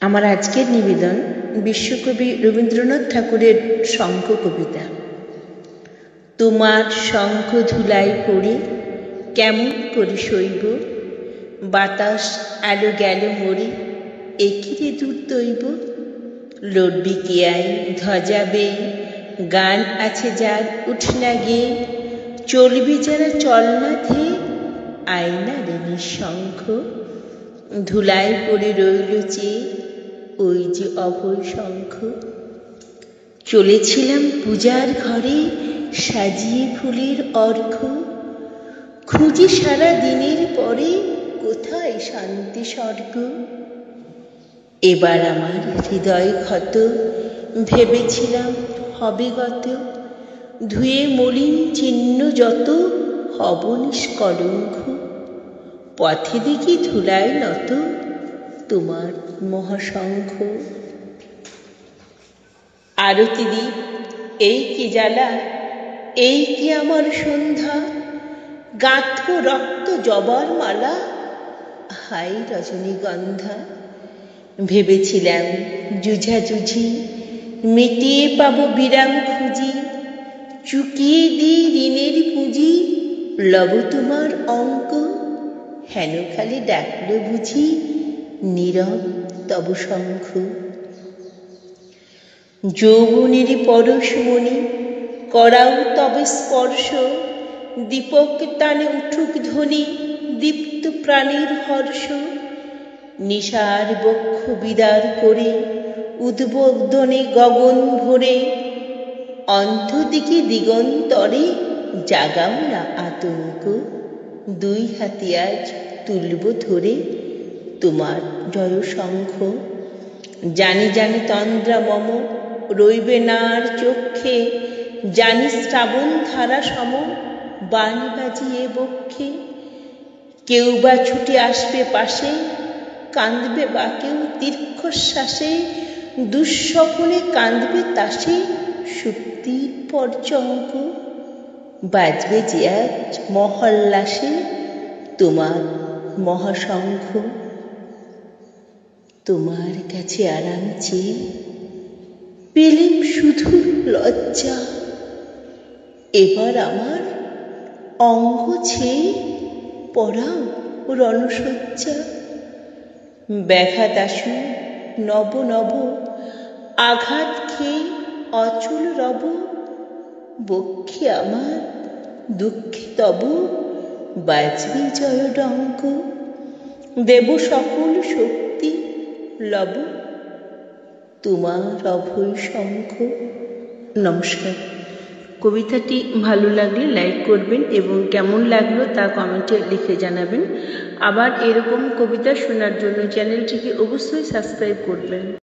আমার আজকের নিবেদন বিশ্বকবি রবীন্দ্রনাথ ঠাকুরের শঙ্খ কবিতা। তোমার শঙ্খ ধুলায় পড়ে কেমন করে সইব, বাতাস আলো গেল মরে একিরে দুর্দৈব। লড়বি কে আই ধ্বজা বেয়ে, গান আছে যার উঠনা গেয়ে, চলবি যারা চলনা ধেয়ে, আয়না রে নিঃশঙ্খ। ধুলায় পড়ে রইল চেয়ে ওই যে অভয় শঙ্খ। চলেছিলাম পূজার ঘরে সাজিয়ে ফুলের অর্ঘ্য, খুঁজি সারা দিনের পরে কোথায় শান্তি স্বর্গ। এবার আমার হৃদয় ক্ষত, ভেবেছিলাম হবে গত, ধুয়ে মলিন চিহ্ন যত হব নিষ্কলঙ্ক। পথে দেখি ধুলায় নত তোমার মহাশঙ্খ। আরতি দ্বীপ এই কি জ্বালা, এই কি আমার সন্ধ্যা, গাঁথ রক্ত জবার মালা, হাই রজনীগন্ধা। ভেবেছিলাম যুঝাযুঝি মিটিয়ে পাবো বিরাম খুঁজি, চুকিয়ে দিই ঋণের পুঁজি, লব তোমার অঙ্ক। হেন খালি ডাকলো বুঝি নীরব তব শঙ্খ। যৌবনেরই পরশমণি করাও তবে স্পর্শ, দীপক টানে উঠুক ধ্বনি দীপ্ত প্রাণীর হর্ষ। নিশার বক্ষ বিদার করে উদ্বোধনে গগন ভরে, অন্ধদিকে দিগন্তরে জাগাও না আতঙ্ক। দুই হাতে আজ তুলব ধরে তোমার জয় শঙ্খ। জানি জানি তন্দ্রা মম রইবে না আর চক্ষে, জানি শ্রাবণ ধারা সম বাণ বাজিয়ে বক্ষে। কেউ বা ছুটে আসবে পাশে, কাঁদবে বা কেউ দীর্ঘশ্বাসে, দুঃস্বপনে কাঁদবে তাসে সুপ্তির পর্যঙ্ক। বাজবে যে আজ মহল্লাসে তোমার মহাশঙ্খ। তোমার কাছে আরাম চেয়ে পেলেম শুধু লজ্জা, এবার আমার অঙ্গ ছেয়ে পড়াও রণশয্যা। ব্যাঘাত আসু নব নব, আঘাত খেয়ে অচল রব, বক্ষে আমার দুঃখে তব বাজবে জয়ডঙ্ক। দেব সকল শক্তি লব তোমার অভয় শঙ্খ। নমস্কার। কবিতাটি ভালো লাগলে লাইক করবেন এবং কেমন লাগলো তা কমেন্টে লিখে জানাবেন। আবার এরকম কবিতা শোনার জন্য চ্যানেলটিকে অবশ্যই সাবস্ক্রাইব করবেন।